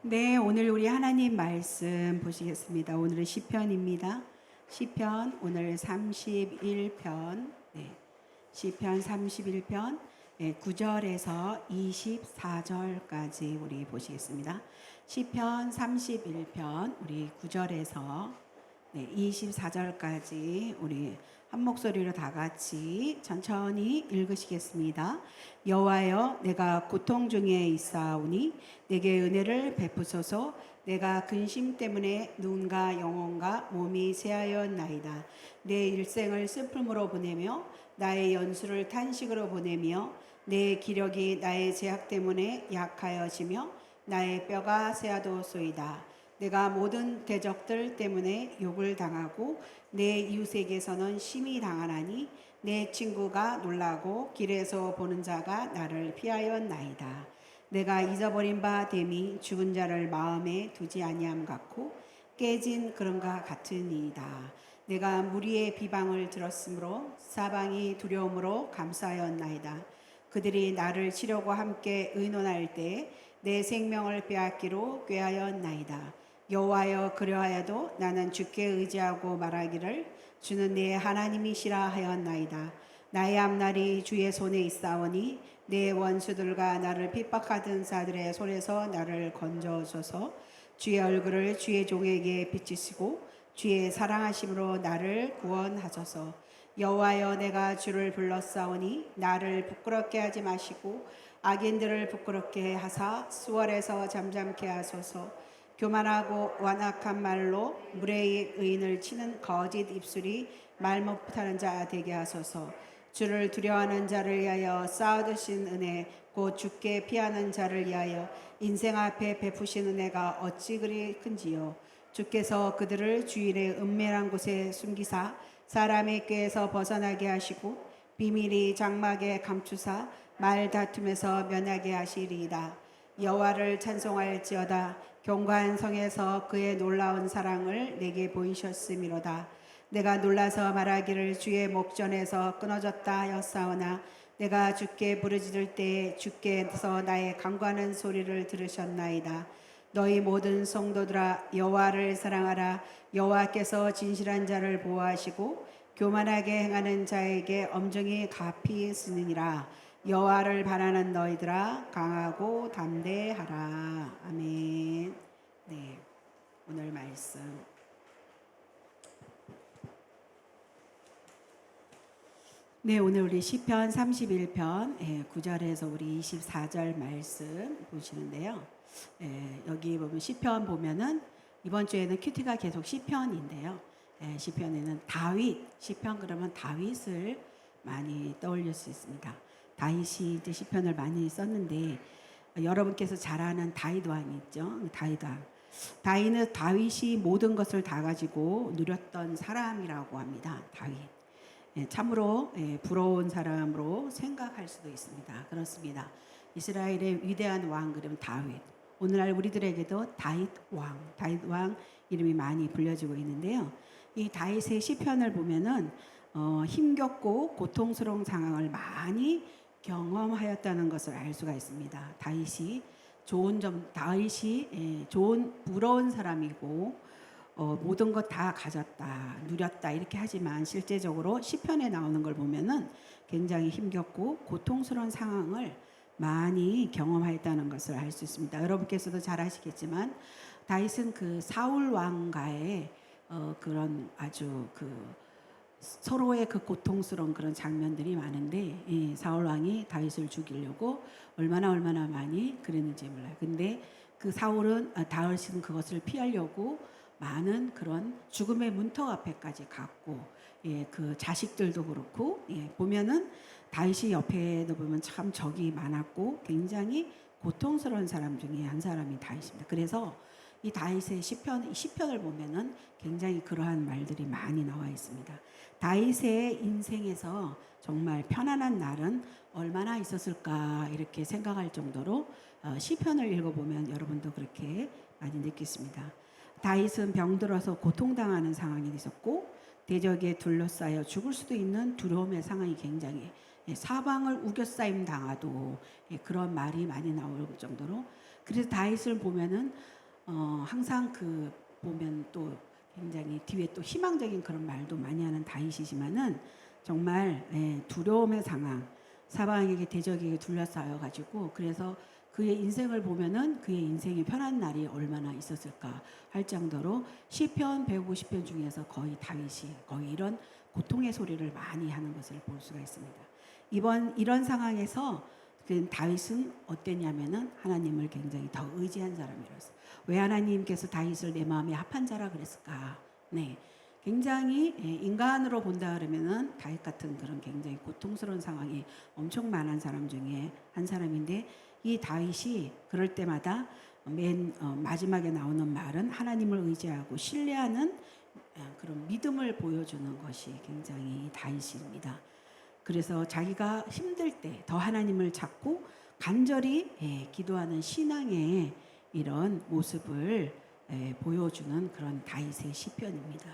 네, 오늘 우리 하나님 말씀 보시겠습니다. 오늘은 시편입니다. 시편 오늘 31편. 네. 시편 31편 9절에서 24절까지 우리 보시겠습니다. 시편 31편 우리 9절에서 24절까지 우리 한 목소리로 다 같이 천천히 읽으시겠습니다. 여호와여, 내가 고통 중에 있사오니 내게 은혜를 베푸소서. 내가 근심 때문에 눈과 영혼과 몸이 쇠하였나이다. 내 일생을 슬픔으로 보내며 나의 연수를 탄식으로 보내며 내 기력이 나의 제약 때문에 약하여지며 나의 뼈가 쇠하도소이다. 내가 모든 대적들 때문에 욕을 당하고 내 이웃에게서는 심히 당하나니 내 친구가 놀라고 길에서 보는 자가 나를 피하였나이다. 내가 잊어버린 바 됨이 죽은 자를 마음에 두지 아니함 같고 깨진 그런가 같으니이다. 내가 무리의 비방을 들었으므로 사방이 두려움으로 감싸였나이다. 그들이 나를 치려고 함께 의논할 때 내 생명을 빼앗기로 꾀하였나이다. 여호와여, 그러하여도 나는 주께 의지하고 말하기를 주는 내 하나님이시라 하였나이다. 나의 앞날이 주의 손에 있사오니 내 원수들과 나를 핍박하던 자들의 손에서 나를 건져줘서 주의 얼굴을 주의 종에게 비치시고 주의 사랑하심으로 나를 구원하소서. 여호와여, 내가 주를 불렀사오니 나를 부끄럽게 하지 마시고 악인들을 부끄럽게 하사 수월에서 잠잠케 하소서. 교만하고 완악한 말로 무례히 의인을 치는 거짓 입술이 말 못하는 자 되게 하소서. 주를 두려워하는 자를 위하여 쌓아두신 은혜 곧 주께 피하는 자를 위하여 인생 앞에 베푸신 은혜가 어찌 그리 큰지요. 주께서 그들을 주일의 은밀한 곳에 숨기사 사람의 꾀에서 벗어나게 하시고 비밀이 장막에 감추사 말 다툼에서 면하게 하시리이다. 여호와를 찬송할지어다. 견고한 성에서 그의 놀라운 사랑을 내게 보이셨음이로다. 내가 놀라서 말하기를 주의 목전에서 끊어졌다 하였사오나 내가 주께 부르짖을 때 주께서 나의 간구하는 소리를 들으셨나이다. 너희 모든 성도들아, 여호와를 사랑하라. 여호와께서 진실한 자를 보호하시고 교만하게 행하는 자에게 엄정히 갚이시느니라. 여호와를 바라는 너희들아, 강하고 담대하라. 아멘. 네, 오늘 말씀. 네, 오늘 우리 시편 31편 9절에서 우리 24절 말씀 보시는데요. 여기 보면 시편 보면은 이번 주에는 큐티가 계속 시편인데요. 시편에는 다윗, 시편 그러면 다윗을 많이 떠올릴 수 있습니다. 다윗이 이제 시편을 많이 썼는데 여러분께서 잘 아는 다윗 왕이 있죠. 다윗 왕. 다윗이 모든 것을 다 가지고 누렸던 사람이라고 합니다. 다윗. 참으로 부러운 사람으로 생각할 수도 있습니다. 그렇습니다. 이스라엘의 위대한 왕 그러면 다윗. 오늘날 우리들에게도 다윗 왕 이름이 많이 불려지고 있는데요. 이 다윗의 시편을 보면은 힘겹고 고통스러운 상황을 많이 경험하였다는 것을 알 수가 있습니다. 다윗이 좋은 부러운 사람이고 모든 것 다 가졌다, 누렸다 이렇게 하지만 실제적으로 시편에 나오는 걸 보면은 굉장히 힘겹고 고통스러운 상황을 많이 경험하였다는 것을 알 수 있습니다. 여러분께서도 잘 아시겠지만 다윗은 그 사울 왕과의 그런 아주 서로의 그 고통스러운 그런 장면들이 많은데 사울 왕이 다윗을 죽이려고 얼마나 많이 그랬는지 몰라요. 근데 그 다윗은 그것을 피하려고 많은 그런 죽음의 문턱 앞에까지 갔고 그 자식들도 그렇고 보면은 다윗이 옆에도 보면 참 적이 많았고 굉장히 고통스러운 사람 중에 한 사람이 다윗입니다. 그래서 이 다윗의 시편을 보면은 굉장히 그러한 말들이 많이 나와 있습니다. 다윗의 인생에서 정말 편안한 날은 얼마나 있었을까 이렇게 생각할 정도로 시편을 읽어보면 여러분도 그렇게 많이 느끼십니다. 다윗은 병들어서 고통당하는 상황이 있었고 대적에 둘러싸여 죽을 수도 있는 두려움의 상황이 굉장히 사방을 우겨싸임 당하도 그런 말이 많이 나올 정도로. 그래서 다윗을 보면은 항상 그 보면 또 굉장히 뒤에 또 희망적인 그런 말도 많이 하는 다윗이지만은 정말 두려움의 상황, 사방에게 대적에게 둘러싸여 가지고, 그래서 그의 인생을 보면은 그의 인생이 편한 날이 얼마나 있었을까 할 정도로 시편 150편 중에서 거의 다윗이 거의 이런 고통의 소리를 많이 하는 것을 볼 수가 있습니다. 이런 상황에서 그 다윗은 어땠냐면은 하나님을 굉장히 더 의지한 사람이라서. 왜 하나님께서 다윗을 내 마음에 합한 자라 그랬을까? 네, 굉장히 인간으로 본다 그러면은 다윗 같은 그런 굉장히 고통스러운 상황이 엄청 많은 사람 중에 한 사람인데, 이 다윗이 그럴 때마다 맨 마지막에 나오는 말은 하나님을 의지하고 신뢰하는 그런 믿음을 보여주는 것이 굉장히 다윗입니다. 그래서 자기가 힘들 때 더 하나님을 찾고 간절히 기도하는 신앙의 이런 모습을 보여주는 그런 다윗의 시편입니다.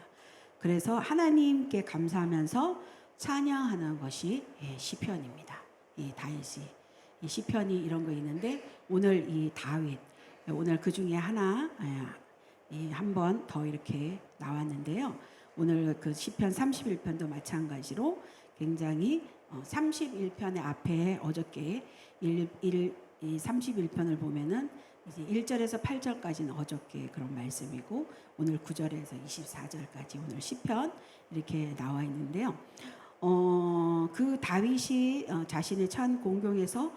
그래서 하나님께 감사하면서 찬양하는 것이 시편입니다. 이 다윗이 이 시편이 이런 거 있는데, 오늘 이 다윗, 오늘 그 중에 하나 한 번 더 이렇게 나왔는데요. 오늘 그 시편 31편도 마찬가지로 굉장히 31편의 앞에 어저께 31편을 보면은 이제 1절에서 8절까지는 어저께 그런 말씀이고, 오늘 9절에서 24절까지 오늘 시편 이렇게 나와 있는데요. 그 다윗이 자신의 찬 공경에서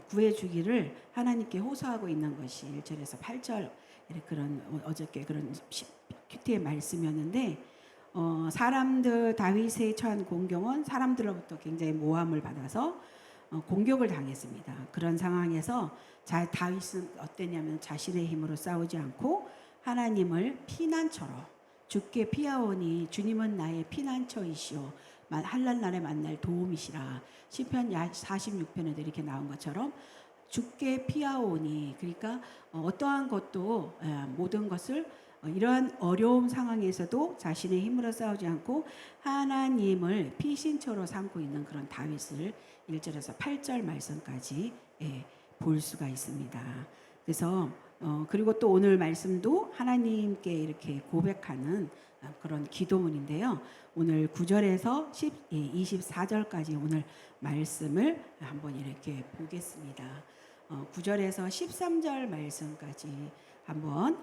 구해주기를 하나님께 호소하고 있는 것이 1절에서 8절 그런 어저께 그런 큐티의 말씀이었는데, 사람들 다윗의 처한 공경은 사람들로부터 굉장히 모함을 받아서 공격을 당했습니다. 그런 상황에서 다윗은 어땠냐면 자신의 힘으로 싸우지 않고 하나님을 피난처로, 주께 피하오니 주님은 나의 피난처이시오 한날 날에 만날 도움이시라. 시편 46편에도 이렇게 나온 것처럼 주께 피하오니, 그러니까 어떠한 것도 모든 것을 이러한 어려운 상황에서도 자신의 힘으로 싸우지 않고 하나님을 피신처로 삼고 있는 그런 다윗을 1절에서 8절 말씀까지 볼 수가 있습니다. 그래서 그리고 또 오늘 말씀도 하나님께 이렇게 고백하는 그런 기도문인데요. 오늘 9절에서 24절까지 오늘 말씀을 한번 이렇게 보겠습니다. 9절에서 13절 말씀까지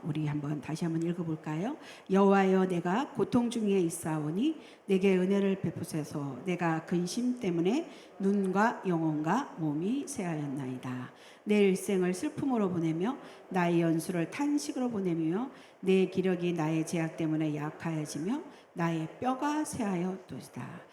우리 한번 다시 한번 읽어볼까요? 여호와여, 내가 고통 중에 있사오니 내게 은혜를 베푸소서. 내가 근심 때문에 눈과 영혼과 몸이 쇠하였나이다. 내 일생을 슬픔으로 보내며 나의 연수를 탄식으로 보내며 내 기력이 나의 제약 때문에 약하여지며 나의 뼈가 쇠하였도다.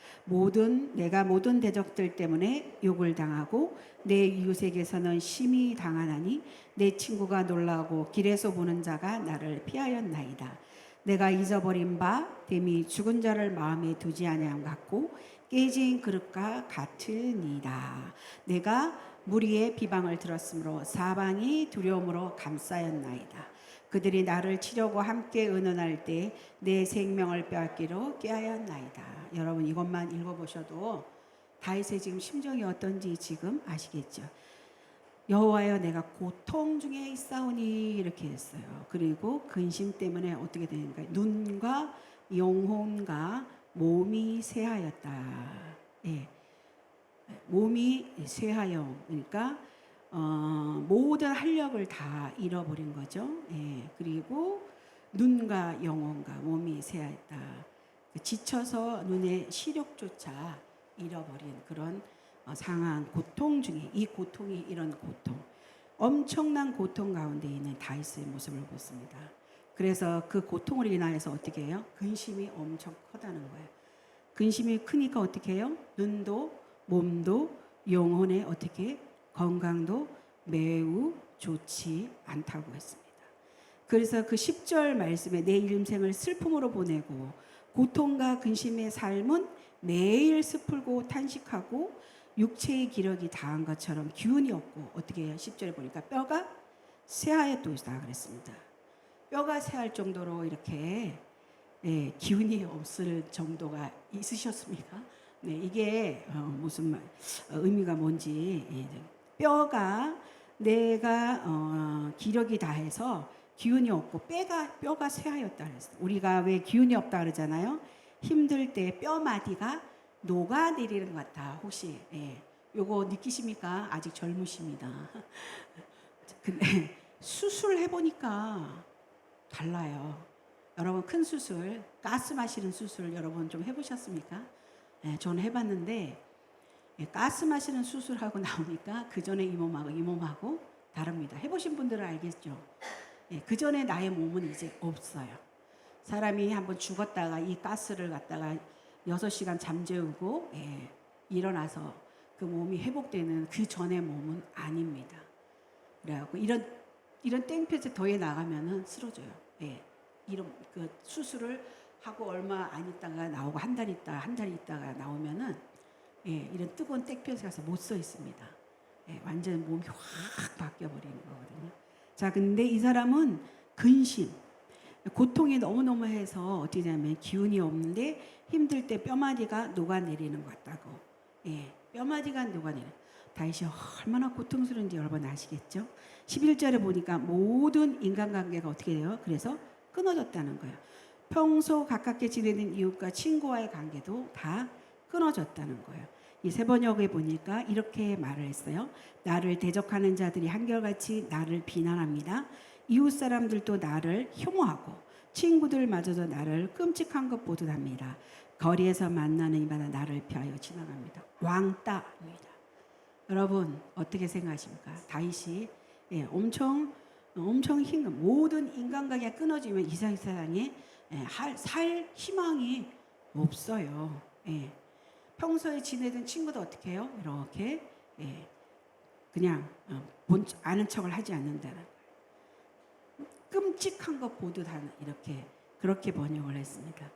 내가 모든 대적들 때문에 욕을 당하고 내 이웃에게서는 심히 당하나니 내 친구가 놀라고 길에서 보는 자가 나를 피하였나이다. 내가 잊어버린 바 됨이 죽은 자를 마음에 두지 아니함 같고 깨진 그릇과 같으니이다. 내가 무리의 비방을 들었으므로 사방이 두려움으로 감싸였나이다. 그들이 나를 치려고 함께 의논할 때 내 생명을 빼앗기로 꾀하였나이다. 여러분 이것만 읽어보셔도 다윗의 지금 심정이 어떤지 지금 아시겠죠? 여호와여, 내가 고통 중에 있사오니 이렇게 했어요. 그리고 근심 때문에 어떻게 되는가? 눈과 영혼과 몸이 쇠하였다. 몸이 쇠하여, 그러니까 모든 활력을 다 잃어버린 거죠. 그리고 눈과 영혼과 몸이 쇠하였다. 지쳐서 눈의 시력조차 잃어버린 그런 상황, 고통 중에 이 고통이 이런 고통, 엄청난 고통 가운데 있는 다윗의 모습을 보습니다. 그래서 그 고통을 인하여서 어떻게 해요? 근심이 엄청 커다는 거예요. 근심이 크니까 어떻게 해요? 눈도 몸도 영혼의 어떻게 건강도 매우 좋지 않다고 했습니다. 그래서 그 10절 말씀에 내 일생을 슬픔으로 보내고 고통과 근심의 삶은 매일 슬프고 탄식하고 육체의 기력이 다한 것처럼 기운이 없고 어떻게 해요? 10절에 보니까 뼈가 쇠하였도다 그랬습니다. 뼈가 쇠할 정도로 이렇게 기운이 없을 정도가 있으셨습니다. 네, 이게 무슨 의미가 뭔지 뼈가 내가 기력이 다해서 기운이 없고 뼈가 쇠하였다 그랬어요. 우리가 왜 기운이 없다 그러잖아요. 힘들 때 뼈 마디가 녹아내리는 것 같아. 혹시 요거 느끼십니까? 아직 젊으십니다. 근데 수술해 보니까 달라요. 여러분 큰 수술, 가스 마시는 수술 여러분 좀 해보셨습니까? 저는 해봤는데 가스 마시는 수술하고 나오니까 그 전에 이 몸하고 다릅니다. 해보신 분들은 알겠죠? 그 전에 나의 몸은 이제 없어요. 사람이 한번 죽었다가 이 가스를 갖다가 6시간 잠재우고 일어나서 그 몸이 회복되는 그 전의 몸은 아닙니다. 그래갖고 이런 땡볕에 더해 나가면은 쓰러져요. 이런 그 수술을 하고 얼마 안 있다가 나오고 한 달 있다가 나오면은 이런 뜨거운 땡볕에 가서 못 서 있습니다. 완전 몸이 확 바뀌어 버리는 거거든요. 자, 근데 이 사람은 근심, 고통이 너무너무해서 어떻게 되냐면 기운이 없는데 힘들 때 뼈마디가 녹아내리는 것 같다고. 뼈마디가 녹아내리는. 다윗이 얼마나 고통스러운지 여러분 아시겠죠? 11절에 보니까 모든 인간관계가 어떻게 돼요? 그래서 끊어졌다는 거예요. 평소 가깝게 지내는 이웃과 친구와의 관계도 다 끊어졌다는 거예요. 이 세번역에 보니까 이렇게 말을 했어요. 나를 대적하는 자들이 한결같이 나를 비난합니다. 이웃 사람들도 나를 혐오하고 친구들마저도 나를 끔찍한 것 보듯 합니다. 거리에서 만나는 이마다 나를 피하여 지나갑니다. 왕따입니다. 여러분 어떻게 생각하십니까? 다윗이 엄청 힘든 모든 인간관계가 끊어지면 이 세상에 살 희망이 없어요. 평소에 지내던 친구도 어떻게 해요? 이렇게 그냥 아는 척을 하지 않는다는 거예요. 끔찍한 것 보듯 하는 그렇게 번역을 했습니다.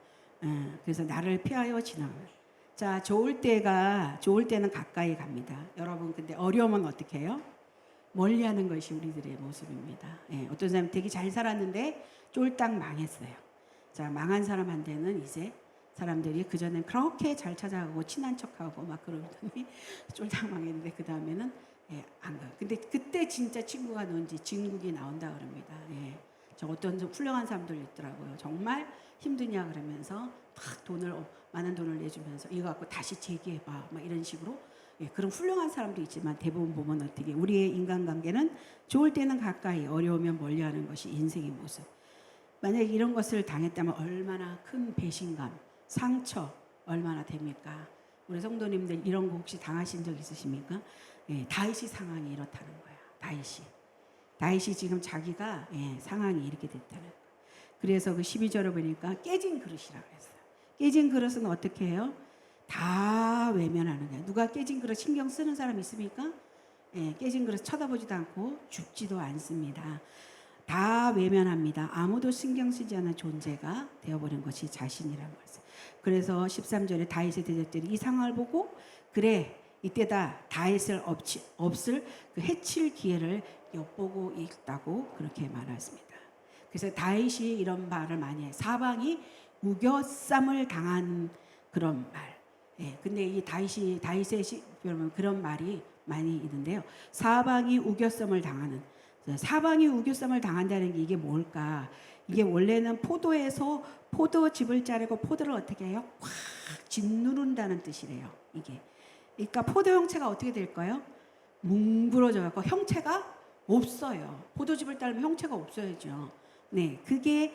그래서 나를 피하여 지나가요. 자, 좋을 때는 가까이 갑니다. 여러분 근데 어려우면 어떻게 해요? 멀리하는 것이 우리들의 모습입니다. 어떤 사람이 되게 잘 살았는데 쫄딱 망했어요. 자, 망한 사람한테는 이제 사람들이 그전엔 그렇게 잘 찾아가고 친한 척하고 막 그러더니 쫄딱 망했는데 그 다음에는 안 가요. 근데 그때 진짜 친구가 누군지 진국이 나온다 그럽니다. 저 어떤 훌륭한 사람들 있더라고요. 정말 힘드냐 그러면서 막 많은 돈을 내주면서 이거 갖고 다시 재기해봐 막 이런 식으로 그런 훌륭한 사람도 있지만 대부분 보면 어떻게 우리의 인간관계는 좋을 때는 가까이 어려우면 멀리하는 것이 인생의 모습. 만약에 이런 것을 당했다면 얼마나 큰 배신감, 상처 얼마나 됩니까? 우리 성도님들 이런 거 혹시 당하신 적 있으십니까? 다윗이 상황이 이렇다는 거야. 다윗이 지금 자기가 상황이 이렇게 됐다는 거야. 그래서 그 12절을 보니까 깨진 그릇이라고 했어요. 깨진 그릇은 어떻게 해요? 다 외면하는 거예요. 누가 깨진 그릇 신경 쓰는 사람 있습니까? 깨진 그릇 쳐다보지도 않고 죽지도 않습니다. 다 외면합니다. 아무도 신경 쓰지 않는 존재가 되어버린 것이 자신이라는 거죠. 그래서 13절에 다윗의 대적들이 이 상황을 보고 그래 이때다 다윗을 없을 그 해칠 기회를 엿보고 있다고 그렇게 말했습니다. 그래서 다윗이 이런 말을 많이 해요. 사방이 우겨쌈을 당한 그런 말. 근데 이 다윗의 여러분 그런 말이 많이 있는데요. 사방이 우겨쌈을 당하는. 사방이 우겨쌈을 당한다는 게 이게 뭘까? 이게 원래는 포도에서 포도즙을 짜내고 포도를 어떻게 해요? 확 짓누른다는 뜻이래요. 이게. 그러니까 포도 형체가 어떻게 될까요? 뭉그러져 갖고 형체가 없어요. 포도즙을 따르면 형체가 없어야죠. 그게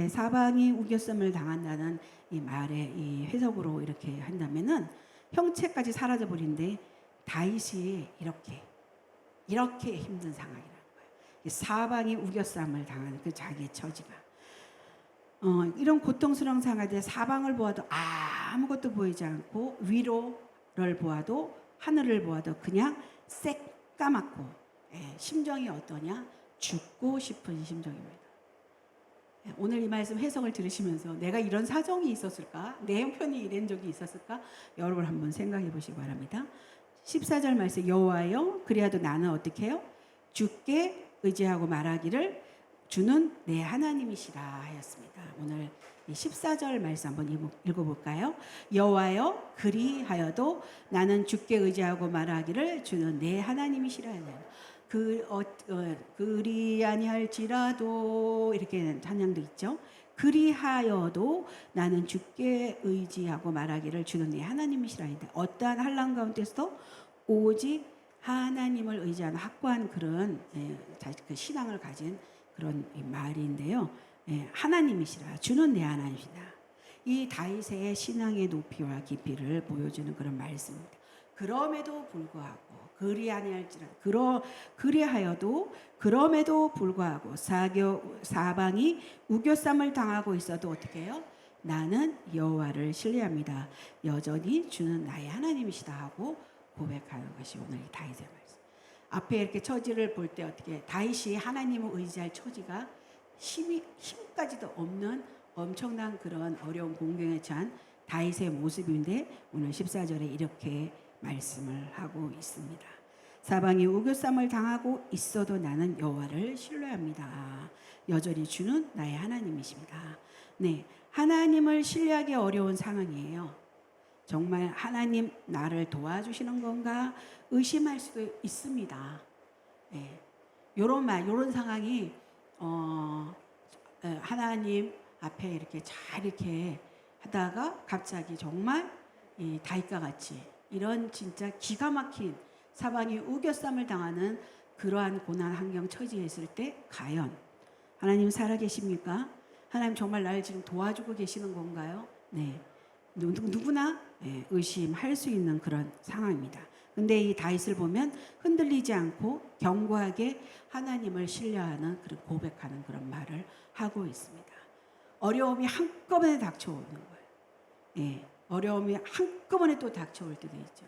사방이 우겨쌈을 당한다는 이 말의 이 해석으로 이렇게 한다면은 형체까지 사라져 버린데 다윗이 이렇게 힘든 상황이라는 거예요. 사방이 우겨쌈을 당하는 그 자기의 처지가 이런 고통스러운 상황에 사방을 보아도 아무것도 보이지 않고 위로를 보아도 하늘을 보아도 그냥 새까맣고 심정이 어떠냐? 죽고 싶은 심정입니다. 오늘 이 말씀 해석을 들으시면서 내가 이런 사정이 있었을까? 내 형편이 이런 적이 있었을까? 여러분 한번 생각해 보시기 바랍니다. 14절 말씀 여호와여 그리하도 나는 어떻게 해요? 주께 의지하고 말하기를 주는 내 하나님이시라 하였습니다. 오늘 이 14절 말씀 한번 읽어볼까요? 여호와여 그리하여도 나는 주께 의지하고 말하기를 주는 내 하나님이시라 하네요. 그리 아니할지라도 이렇게 찬양도 있죠. 그리하여도 나는 주께 의지하고 말하기를 주는 내 하나님이시라 하는데 어떠한 환난 가운데서도 오직 하나님을 의지하는 확고한 그런 그 신앙을 가진 그런 말인데요. 하나님이시라 주는 내 하나님이시다. 이 다윗의 신앙의 높이와 깊이를 보여주는 그런 말씀입니다. 그럼에도 불구하고 그리하여도 그럼에도 불구하고 사방이 우겨쌈을 당하고 있어도 어떻게 해요? 나는 여호와를 신뢰합니다. 여전히 주는 나의 하나님이시다 하고 고백하는 것이 오늘 다윗의 말씀. 앞에 이렇게 처지를 볼 때 어떻게 다윗이 하나님을 의지할 처지가 힘까지도 없는 엄청난 그런 어려운 공경에 처한 다윗의 모습인데 오늘 14절에 이렇게 말씀을 하고 있습니다. 사방이 우겨쌈을 당하고 있어도 나는 여호와를 신뢰합니다. 여전히 주는 나의 하나님이십니다. 네, 하나님을 신뢰하기 어려운 상황이에요. 정말 하나님 나를 도와주시는 건가 의심할 수도 있습니다. 네, 요런 상황이 하나님 앞에 이렇게 잘 이렇게 하다가 갑자기 정말 다윗과 같이 이런 진짜 기가 막힌 사방이 우겨쌈을 당하는 그러한 고난 환경 처지에 있을 때 과연 하나님 살아계십니까? 하나님 정말 나를 지금 도와주고 계시는 건가요? 네, 누구나 의심할 수 있는 그런 상황입니다. 근데 이 다윗을 보면 흔들리지 않고 견고하게 하나님을 신뢰하는 그런 고백하는 그런 말을 하고 있습니다. 어려움이 한꺼번에 닥쳐오는 거예요. 어려움이 한꺼번에 또 닥쳐올 때도 있죠.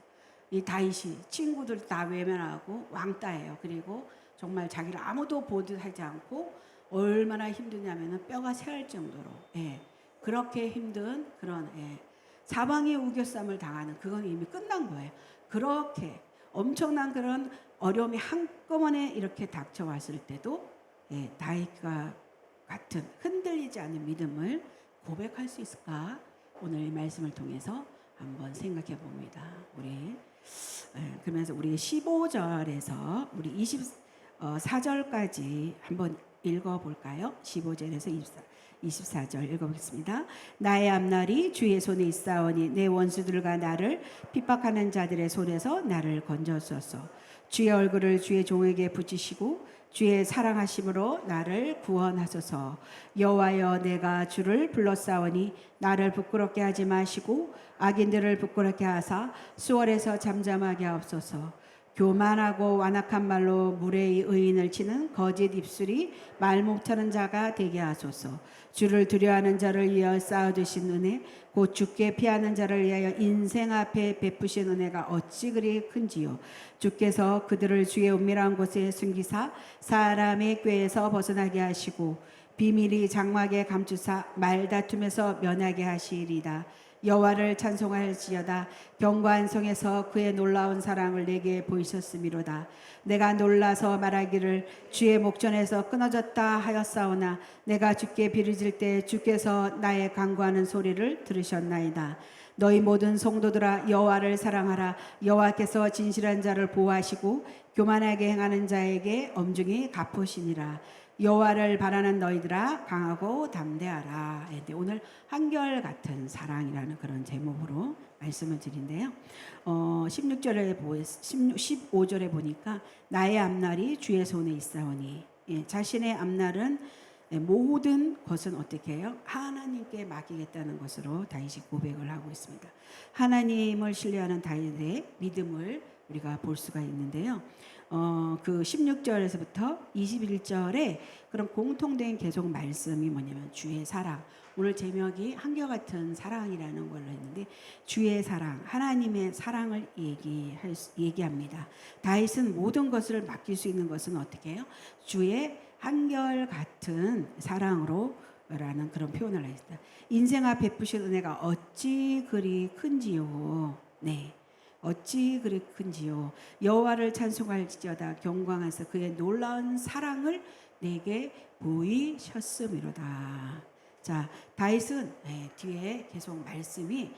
이 다윗이 친구들 다 외면하고 왕따예요. 그리고 정말 자기를 아무도 보듯하지 않고 얼마나 힘드냐면은 뼈가 새할 정도로 그렇게 힘든 그런 사방의 우겨쌈을 당하는 그건 이미 끝난 거예요. 그렇게 엄청난 그런 어려움이 한꺼번에 이렇게 닥쳐왔을 때도 다윗과 같은 흔들리지 않는 믿음을 고백할 수 있을까? 오늘 이 말씀을 통해서 한번 생각해 봅니다. 그러면서 우리 15절에서 우리 24절까지 한번 읽어볼까요? 15절에서 24절 읽어보겠습니다. 나의 앞날이 주의 손에 있사오니 내 원수들과 나를 핍박하는 자들의 손에서 나를 건져주소서. 주의 얼굴을 주의 종에게 붙이시고 주의 사랑하심으로 나를 구원하소서. 여호와여 내가 주를 불렀사오니 나를 부끄럽게 하지 마시고 악인들을 부끄럽게 하사 수월에서 잠잠하게 하옵소서. 교만하고 완악한 말로 무례히 의인을 치는 거짓 입술이 말 못하는 자가 되게 하소서. 주를 두려워하는 자를 위하여 쌓아두신 은혜 곧 주께 피하는 자를 위하여 인생 앞에 베푸신 은혜가 어찌 그리 큰지요. 주께서 그들을 주의 은밀한 곳에 숨기사 사람의 꾀에서 벗어나게 하시고 비밀이 장막에 감추사 말다툼에서 면하게 하시리이다. 여호와를 찬송할지어다. 견고한 성에서 그의 놀라운 사랑을 내게 보이셨음이로다. 내가 놀라서 말하기를 주의 목전에서 끊어졌다 하였사오나 내가 주께 비르질 때 주께서 나의 간구하는 소리를 들으셨나이다. 너희 모든 성도들아 여호와를 사랑하라. 여호와께서 진실한 자를 보호하시고 교만하게 행하는 자에게 엄중히 갚으시니라. 여호와를 바라는 너희들아 강하고 담대하라. 오늘 한결같은 사랑이라는 그런 제목으로 말씀을 드린데요. 15절에 보니까 나의 앞날이 주의 손에 있사오니 자신의 앞날은 모든 것은 어떻게 해요? 하나님께 맡기겠다는 것으로 다윗이 고백을 하고 있습니다. 하나님을 신뢰하는 다윗의 믿음을 우리가 볼 수가 있는데요. 그 16절에서부터 21절에 그런 공통된 계속 말씀이 뭐냐면 주의 사랑. 오늘 제목이 한결같은 사랑이라는 걸로 했는데 주의 사랑, 하나님의 사랑을 얘기합니다. 다윗은 모든 것을 맡길 수 있는 것은 어떻게 해요? 주의 한결같은 사랑으로 라는 그런 표현을 했습니다. 인생아 베푸신 은혜가 어찌 그리 큰지요. 네. 어찌 그리 큰지요. 여호와를 찬송할지어다. 경광하사 그의 놀라운 사랑을 내게 보이셨음이로다. 자, 다윗은 뒤에 계속 말씀이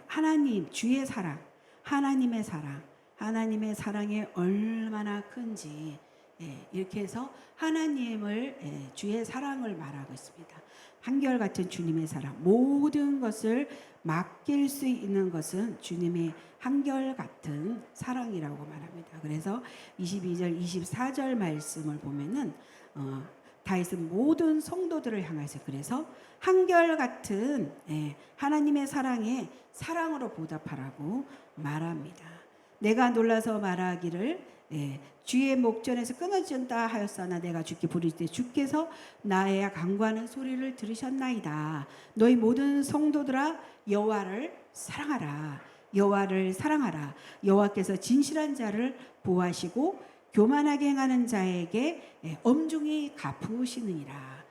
하나님 주의 사랑, 하나님의 사랑, 하나님의 사랑이 얼마나 큰지 이렇게 해서 하나님을 주의 사랑을 말하고 있습니다. 한결같은 주님의 사랑, 모든 것을 맡길 수 있는 것은 주님의 한결같은 사랑이라고 말합니다. 그래서 22절, 24절 말씀을 보면은 다윗은 모든 성도들을 향해서 그래서 한결같은 하나님의 사랑에 사랑으로 보답하라고 말합니다. 내가 놀라서 말하기를 주의 목전에서 끊어진다 하였사나 내가 주께 부를 때 주께서 나의 간구하는 소리를 들으셨나이다. 너희 모든 성도들아 여호와를 사랑하라. 여호와를 사랑하라. 여호와께서 진실한 자를 보호하시고 교만하게 행하는 자에게 엄중히 갚으시느니라.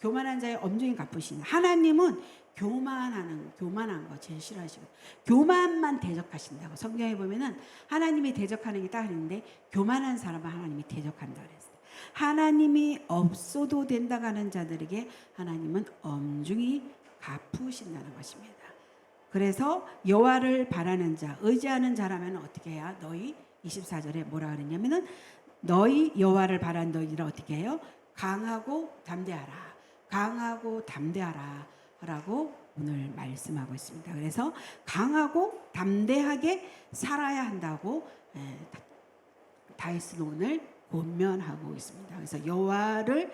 교만한 자의 엄중히 갚으시니 하나님은 교만한 거 제일 싫어하시고 교만만 대적하신다고 성경에 보면은 하나님이 대적하는 게 딱 있는데 교만한 사람은 하나님이 대적한다 그랬어요. 하나님이 없어도 된다고 하는 자들에게 하나님은 엄중히 갚으신다는 것입니다. 그래서 여호와를 바라는 자, 의지하는 자라면 어떻게 해야? 너희 24절에 뭐라 그랬냐면은 너희 여호와를 바라는 너희들은 어떻게 해요? 강하고 담대하라. 강하고 담대하라. 라고 오늘 말씀하고 있습니다. 그래서 강하고 담대하게 살아야 한다고 다윗은 오늘 권면하고 있습니다. 그래서 여호와를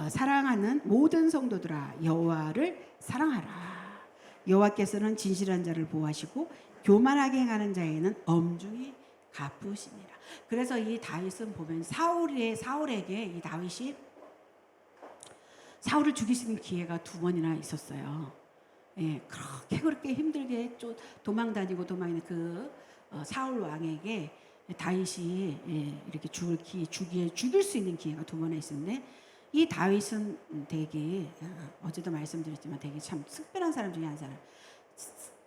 사랑하는 모든 성도들아 여호와를 사랑하라. 여호와께서는 진실한 자를 보호하시고 교만하게 행하는 자에게는 엄중히 갚으시니라. 그래서 이 다윗은 보면 사울에게 이 다윗이 사울을 죽일 수 있는 기회가 2번이나 있었어요. 그렇게 힘들게 도망다니고 그 사울 왕에게 다윗이 이렇게 죽일 수 있는 기회가 2번이나 있었는데 이 다윗은 되게 어제도 말씀드렸지만 되게 참 특별한 사람 중에 한 사람.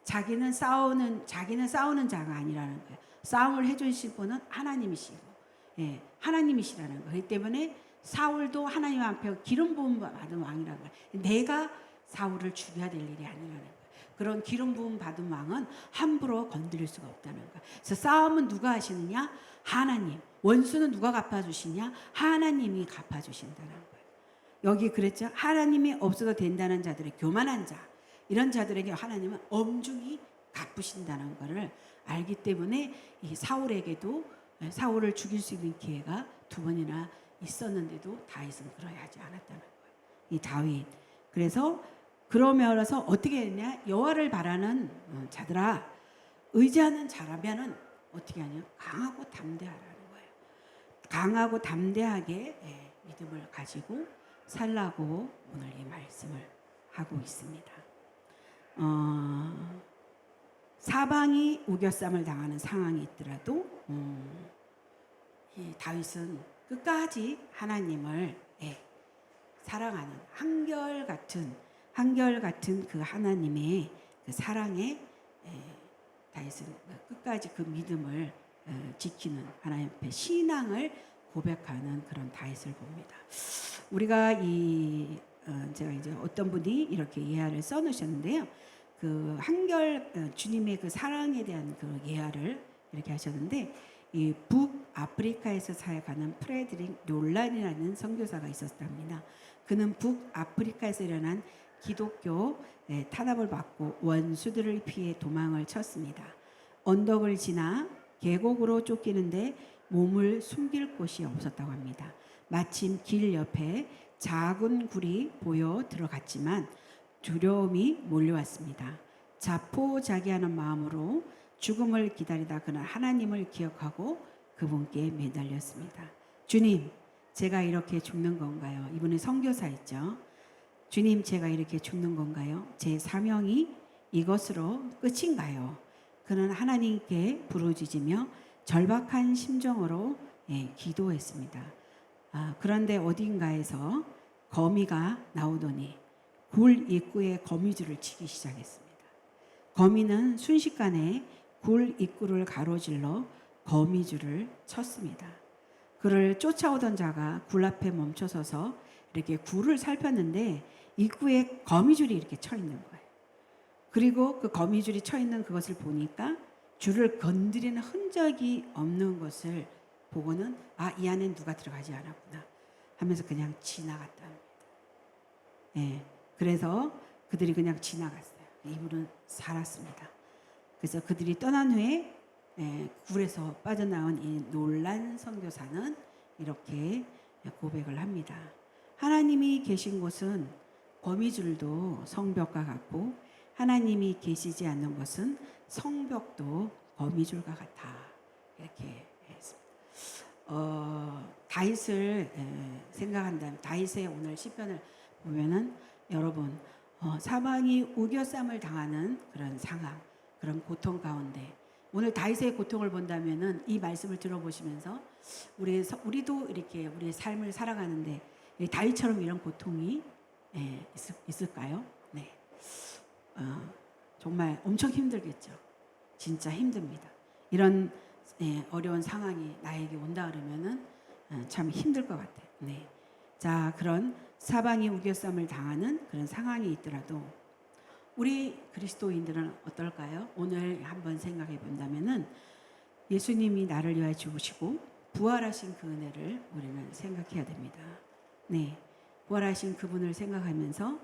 자기는 싸우는 자가 아니라는 거예요. 싸움을 해주실 분은 하나님이시고, 하나님이시라는 거예요. 그렇기 때문에 사울도 하나님 앞에 기름 부음 받은 왕이라는 거예요. 내가 사울을 죽여야 될 일이 아니라는 거예요. 그런 기름 부음 받은 왕은 함부로 건드릴 수가 없다는 거예요. 그래서 싸움은 누가 하시느냐? 하나님. 원수는 누가 갚아주시냐? 하나님이 갚아주신다는 거예요. 여기 그랬죠. 하나님이 없어도 된다는 자들의 교만한 자, 이런 자들에게 하나님은 엄중히 갚으신다는 것을 알기 때문에 이 사울에게도 사울을 죽일 수 있는 기회가 2번이나 있었는데도 다윗은 그러하지 않았다는 거예요. 이 다윗. 그래서 그러면서 어떻게 했냐? 여호와를 바라는 자들아, 의지하는 자라면은 어떻게 하냐? 강하고 담대하라는 거예요. 강하고 담대하게 믿음을 가지고 살라고 오늘 이 말씀을 하고 있습니다. 사방이 우겨쌈을 당하는 상황이 있더라도 이 다윗은 끝까지 하나님을 사랑하는 한결같은 그 하나님의 그 사랑에 다윗은 끝까지 그 믿음을 지키는 하나님 앞에 신앙을 고백하는 그런 다윗을 봅니다. 우리가 제가 이제 어떤 분이 이렇게 예화를 써놓으셨는데요. 그 주님의 그 사랑에 대한 그 예화를 이렇게 하셨는데, 이 북아프리카에서 사역하는 프레드릭 롤란이라는 선교사가 있었답니다. 그는 북아프리카에서 일어난 기독교 탄압을 받고 원수들을 피해 도망을 쳤습니다. 언덕을 지나 계곡으로 쫓기는데 몸을 숨길 곳이 없었다고 합니다. 마침 길 옆에 작은 굴이 보여 들어갔지만 두려움이 몰려왔습니다. 자포자기하는 마음으로 죽음을 기다리다 그는 하나님을 기억하고 그분께 매달렸습니다. 주님, 제가 이렇게 죽는 건가요? 이분은 선교사였죠. 주님, 제가 이렇게 죽는 건가요? 제 사명이 이것으로 끝인가요? 그는 하나님께 부르짖으며 절박한 심정으로 기도했습니다. 그런데 어딘가에서 거미가 나오더니 굴 입구에 거미줄을 치기 시작했습니다. 거미는 순식간에 굴 입구를 가로질러 거미줄을 쳤습니다. 그를 쫓아오던 자가 굴 앞에 멈춰서서 이렇게 굴을 살폈는데 입구에 거미줄이 이렇게 쳐 있는 거예요. 그리고 그 거미줄이 쳐 있는 그것을 보니까 줄을 건드리는 흔적이 없는 것을 보고는 이 안에 누가 들어가지 않았구나 하면서 그냥 지나갔다 합니다. 예, 그래서 그들이 그냥 지나갔어요. 이분은 살았습니다. 그래서 그들이 떠난 후에 굴에서 빠져나온 이 놀란 선교사는 이렇게 고백을 합니다. 하나님이 계신 곳은 거미줄도 성벽과 같고 하나님이 계시지 않는 곳은 성벽도 거미줄과 같아. 이렇게 했습니다. 다윗을 생각한다면 다윗의 오늘 시편을 보면은 여러분 사방이 우겨쌈을 당하는 그런 상황, 그런 고통 가운데 오늘 다윗의 고통을 본다면은 이 말씀을 들어보시면서 우리도 이렇게 우리의 삶을 살아가는데 다윗처럼 이런 고통이 있을까요? 네, 정말 엄청 힘들겠죠. 진짜 힘듭니다. 이런 어려운 상황이 나에게 온다 그러면은 참 힘들 것 같아요. 네, 자 그런 사방이 우겨쌈을 당하는 그런 상황이 있더라도 우리 그리스도인들은 어떨까요? 오늘 한번 생각해 본다면은 예수님이 나를 위하여 죽으시고 부활하신 그 은혜를 우리는 생각해야 됩니다. 네, 부활하신 그분을 생각하면서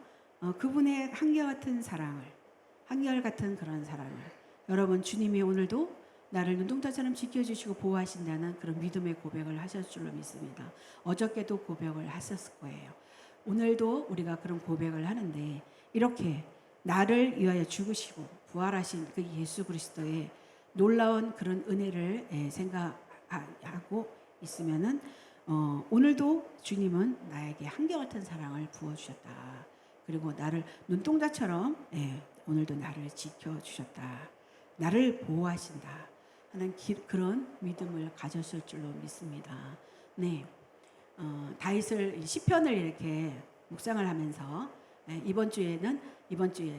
그분의 한결같은 사랑을, 한결같은 그런 사랑을 여러분 주님이 오늘도 나를 눈동자처럼 지켜주시고 보호하신다는 그런 믿음의 고백을 하셨을 줄로 믿습니다. 어저께도 고백을 하셨을 거예요. 오늘도 우리가 그런 고백을 하는데 이렇게 나를 위하여 죽으시고 부활하신 그 예수 그리스도의 놀라운 그런 은혜를 생각하고 있으면은 오늘도 주님은 나에게 한결같은 사랑을 부어주셨다. 그리고 나를 눈동자처럼 오늘도 나를 지켜주셨다. 나를 보호하신다 하는 그런 믿음을 가졌을 줄로 믿습니다. 네, 다윗을 시편을 이렇게 묵상을 하면서 이번 주에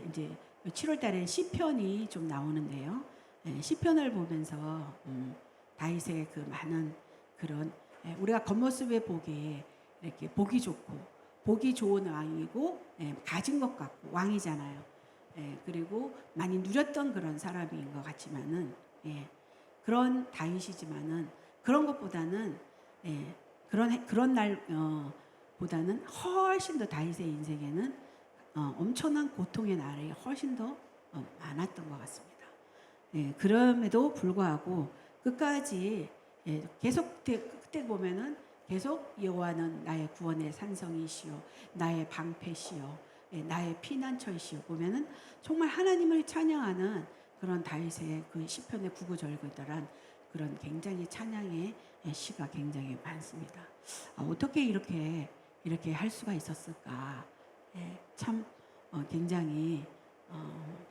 이제 7월달에 시편이 좀 나오는데요. 시편을 보면서 다윗의 그 많은 그런 우리가 겉모습에 보기에 이렇게 보기 좋고 보기 좋은 왕이고 가진 것 같고 왕이잖아요. 그리고 많이 누렸던 그런 사람인 것 같지만은 그런 다윗이지만은 그런 것보다는 그런 날 보다는 훨씬 더 다윗의 인생에는 엄청난 고통의 날이 훨씬 더 많았던 것 같습니다. 그럼에도 불구하고 끝까지 계속 그때 보면은 계속 여호와는 나의 구원의 산성이시요 나의 방패시요 나의 피난처이시요 보면은 정말 하나님을 찬양하는 그런 다윗의 그 시편의 구구절절한 그런 굉장히 찬양의 시가 굉장히 많습니다. 어떻게 이렇게 할 수가 있었을까? 참 굉장히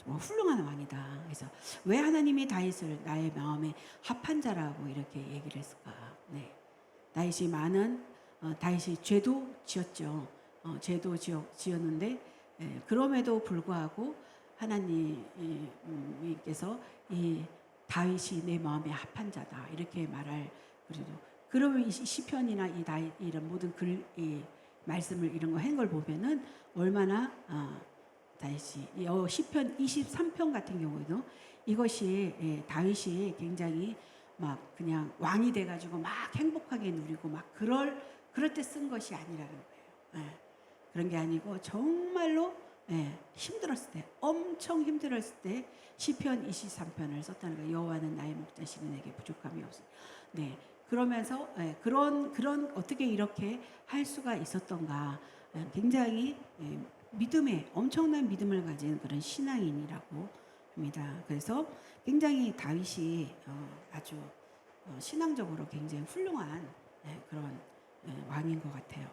훌륭한 왕이다. 그래서 왜 하나님이 다윗을 나의 마음에 합한 자라고 이렇게 얘기를 했을까? 네, 다윗이 다윗이 죄도 지었죠. 죄도 지었는데 그럼에도 불구하고 하나님께서 이 다윗이 내 마음에 합한 자다 이렇게 말할 그래도 그러면 이 시편이나 이 다윗 이런 모든 이 말씀을 이런 거 한 걸 보면은 얼마나 다윗이 시편 23편 같은 경우에도 이것이 다윗이 굉장히 막 그냥 왕이 돼가지고 막 행복하게 누리고 막 그럴 때 쓴 것이 아니라는 거예요. 그런 게 아니고 정말로 힘들었을 때 엄청 힘들었을 때 시편 23편을 썼다는 거예요. 여호와는 나의 목자시니 내게 부족함이 없어. 네. 그러면서 그런 어떻게 이렇게 할 수가 있었던가 굉장히 엄청난 믿음을 가진 그런 신앙인이라고 합니다. 그래서 굉장히 다윗이 아주 신앙적으로 굉장히 훌륭한 그런 왕인 것 같아요.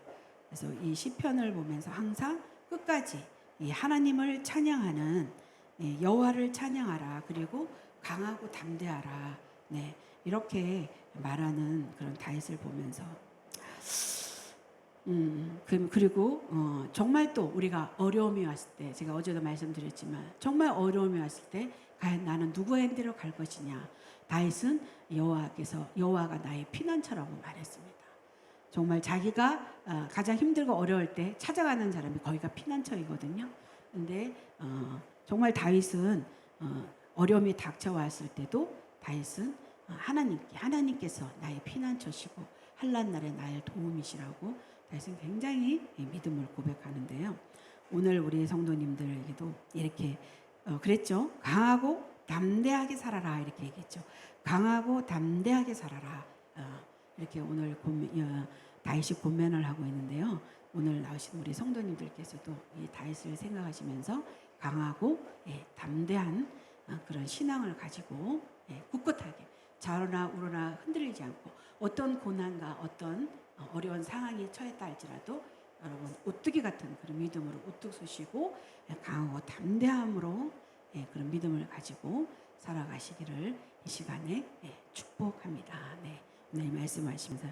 그래서 이 시편을 보면서 항상 끝까지 이 하나님을 찬양하는 여호와를 찬양하라 그리고 강하고 담대하라 이렇게 말하는 그런 다윗을 보면서 그리고 정말 또 우리가 어려움이 왔을 때, 제가 어제도 말씀드렸지만 정말 어려움이 왔을 때 과연 나는 누구의 핸디로 갈 것이냐. 다윗은 여호와가 나의 피난처라고 말했습니다. 정말 자기가 가장 힘들고 어려울 때 찾아가는 사람이 거기가 피난처이거든요. 근데 정말 다윗은 어려움이 닥쳐왔을 때도 다윗은 하나님께서 나의 피난처시고 환난 날에 나의 도움이시라고 다윗은 굉장히 믿음을 고백하는데요. 오늘 우리 성도님들에게도 이렇게 그랬죠. 강하고 담대하게 살아라 이렇게 얘기했죠. 강하고 담대하게 살아라. 이렇게 오늘 다윗이 권면을 하고 있는데요. 오늘 나오신 우리 성도님들께서도 이 다윗을 생각하시면서 강하고 담대한 그런 신앙을 가지고 굳굳하게 좌로나 우로나 흔들리지 않고 어떤 고난과 어떤 어려운 상황이 처했다 할지라도 여러분 오뚜기 같은 그런 믿음으로 우뚝 서시고 강하고 담대함으로 그런 믿음을 가지고 살아가시기를 이 시간에 축복합니다. 네, 오늘 말씀하시면서